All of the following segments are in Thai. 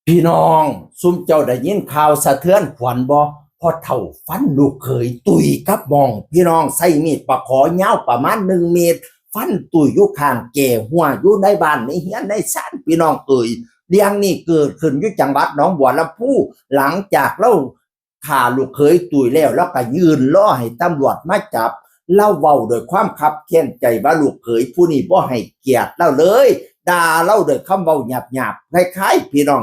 พี่น้องซุมเจ้าได้ยินข่าวสะเทือนขวัญบ่พอเท่าฟันลูกเขยตุยกับหมองพี่น้องใส่มีดปะขอยาวประมาณ1 เมตรฟันตุยอยู่ข้างแก่หัวอยู่ในบ้านในเฮียนในศาลพี่น้องเรื่องนี้เกิดขึ้นอยู่จังหวัดหนองบัวลำพูหลังจากเราฆ่าลูกเขยตุยแล้วก็ยืนรอให้ตำรวจมาจับเล่าเว้าโดยความคับแค้นใจว่าลูกเขยผู้นี้บ่ให้เกียรติเราเลยด่าเล่าโดยคำเว้าหยาบๆคล้ายๆพี่น้อง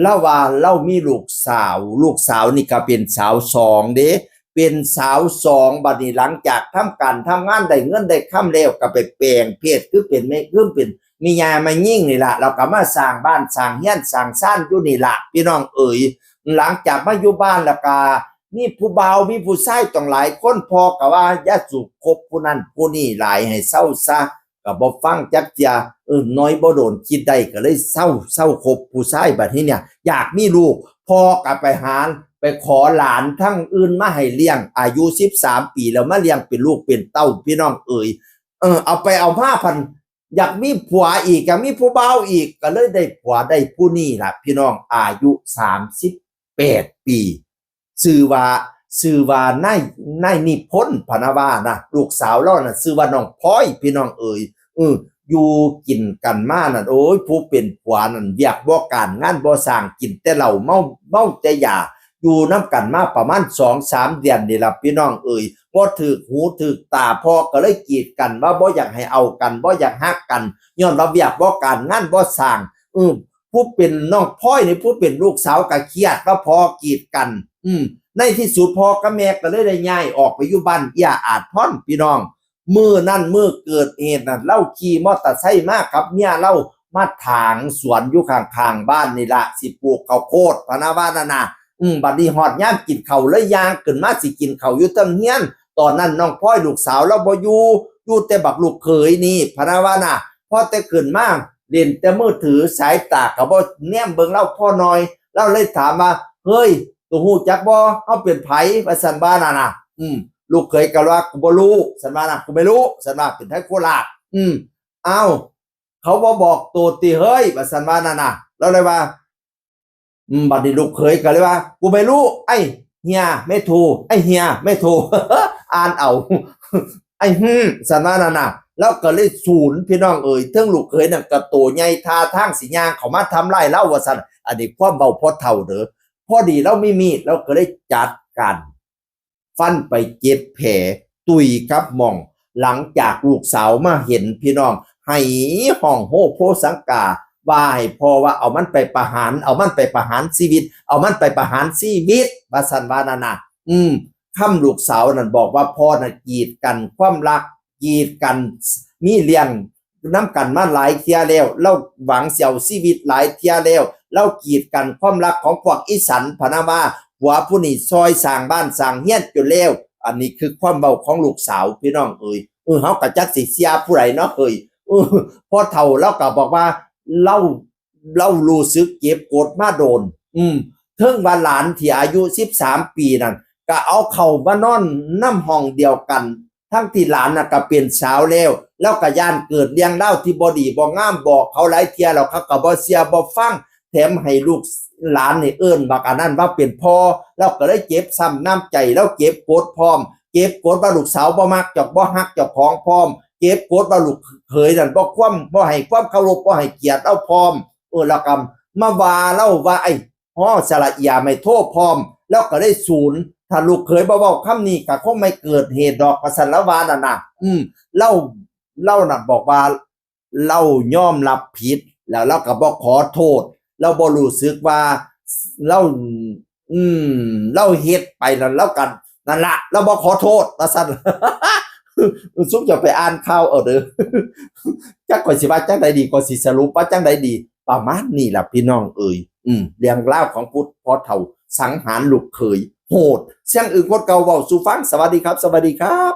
เล่าว่าเล่ามีลูกสาวนี่ก็เป็นสาวสองเด้เป็นสาวสองบัดนี้หลังจากทำการทำงานได้เงินได้ค่ำแล้วก็ไปแปลงเพศคือเป็นไม่คือเป็นมียามายิ่งนี่ล่ะเราก็มาสร้างบ้านสร้างเฮียนสร้างซ่านอยู่นี่ล่ะพี่น้องหลังจากมาอยู่บ้านแล้วก็มีผู้บ่าวมีผู้ชายต้องหลายคนพอก็ว่าอย่าสูบคบผู้นั้นผู้นี้หลายให้เศร้าซะก็บ่ฟังจักเที่ยน้อยบ่โดนคิดได้ก็เลยเศร้าคบผู้ชายบัดนี้เนี่ยอยากมีลูกพ่อก็ไปขอหลานทั้งอื่นมาให้เลี้ยงอายุ13 ปีแล้วมาเลี้ยงเป็นลูกเป็นเต้าพี่น้องเอาไปเอามาพันอยากมีผัวอีกอยากมีผู้บ่าวอีกก็เลยได้ผัวได้ผู้นี้ล่ะพี่น้องอายุ38 ปีชื่อว่านายนิพนธ์พนาวานะลูกสาวเราน่ะชื่อว่าน้องพลอยพี่น้องอยู่กินกันมานั่นโอ้ยผู้เป็นผัวนั่นเวียกบ่การงานบ่สร้างกินแต่เหล้าเมาแต่ยาอยู่น้ำกันมาประมาณ2-3 เดือนนี่ล่ะพี่น้องบ่ถูกหูถูกตาพ่อก็เลยกีดกันว่าบ่อยากให้เอากันบ่อยากฮักกันย้อนว่าเวียกบ่การงานบ่สร้างผู้เป็นน้องพลอยนี่ผู้เป็นลูกสาวก็เครียดว่าพอกีดกันในที่สุดพ่อกับแม่ก็เลยได้ย้ายออกไปอยู่บ้านย่าอาจพรพี่น้องมื้อเกิดเหตุนั่นเล่าขี่มอเตอร์ไซค์มากับเมียเล่ามาถางสวนอยู่ข้างๆบ้านนี่ล่ะสิปลูกข้าวโพดพะนะว่านั่นน่ะบัดนี้ฮอดยามกินข้าวเลยย่างขึ้นมาสิกินข้าวอยู่เทิงเฮียนตอนนั้นน้องพลอยลูกสาวเราบ่อยู่แต่บักลูกเขยนี่พะนะว่าน่ะพอแต่ขึ้นมาเล่นแต่มือถือสายตาก็บ่แนมเบิ่งเราพ่อน้อยเราเลยถามว่าเฮ้ยตัวฮู้จักบ่เฮาเป็นไผว่าซั่นว่านั่นน่ะลูกเขยก็ว่ากูบ่รู้ซั่นว่าน่ะกูไม่รู้ซั่นว่าเป็นไทยโคราชเอ้าเขาบ่บอกตัวติเฮ้ยว่าซั่นว่านั่นน่ะเราเลยว่าบัดนี้ลูกเขยก็เลยว่ากูไม่รู้ไอ้เฮียไม่ถูกไอ้เฮียไม่ถูกอ่านเอาไอ้ซั่นว่านั่นน่ะแล้วก็เลยศูนย์พี่น้องเทิงลูกเขยนั่นก็โตใหญ่ท่าทางสิย่างเข้ามาทำร้ายเราว่าซั่นอันนี้ความเว้าพอเฒ่าเด้อพอดีเราไม่มีเราก็เลยจัดการฟันไป7 แผลตุยกับหม่องหลังจากลูกสาวมาเห็นพี่น้องให้ห้องโฮโพสังกาว่าให้พ่อว่าเอามันไปประหารเอามันไปประหารชีวิตเอามันไปประหารชีวิตว่าซั่นว่านั่นน่ะค่ำลูกสาวนั่นบอกว่าพ่อน่ะกีดกันความรักกีดกันมีเลี้ยงน้ำกันมาหลายเที่ยแล้วเราหวังเสียวชีวิตหลายเที่ยแล้วเรากีดกันความรักของพวกอีสันพะนะว่าผัวผู้นี้ซอยสร้างบ้านสร้างเฮียนจนแล้วอันนี้คือความเบาของลูกสาวพี่น้องเฮาก็จักสิเสียผู้ใดเนาะพอเฒ่าเราก็บอกว่าเรารู้สึกเก็บกดมาโดนเทิงว่าหลานที่อายุ13 ปีนั่นก็เอาเข้ามานอนน้ำห้องเดียวกันทั้งที่หลานน่ะก็เป็นสาวแล้วก็ย่านเกิดเลี้ยงเล่าที่บ่ดีบ่งามบอกเขาหลายเที่ยแล้วเขาก็บ่เสียบ่ฟังแถมให้ลูกหลานนี่บักอันนั้นว่าเป็นพ่อแล้วก็เลยเจ็บซ้ำน้ำใจแล้วเก็บกดพร้อมเก็บกดว่าลูกสาวบ่มักจักบ่ฮักเจ้าของพร้อมเก็บกดว่าลูกเขยนั่นบ่ให้ความเคารพบ่ให้เกียรติเอาพร้อมแล้วก็มาว่าเล่าว่าไอ้สระเอียไม่โทษพร้อมแล้วก็ได้ศูนย์ถ้าลูกเขยบ่เว้าคำนี้ก็คงไม่เกิดเหตุดอกว่าซั่นละว่านั่นน่ะเล่าน่ะบอกว่าเล่ายอมรับผิดแล้วเราก็บ่ขอโทษเราบ่รู้สึกว่าเราเราเฮ็ดไปแล้วเรากันนั่นล่ะเราบ่ขอโทษว่าซั่นซุมจะไปอ่านข่าวเอาเด้อจักข่อยสิว่าจังใดดีก็สิสรุปว่าจังใดดีประมาณนี้ล่ะพี่น้องเรื่องราวของพุทธพ่อเฒ่าสังหารลูกเขยโหดเสียงอื่นคนเก่าเว้าสู่ฟังสวัสดีครับสวัสดีครับ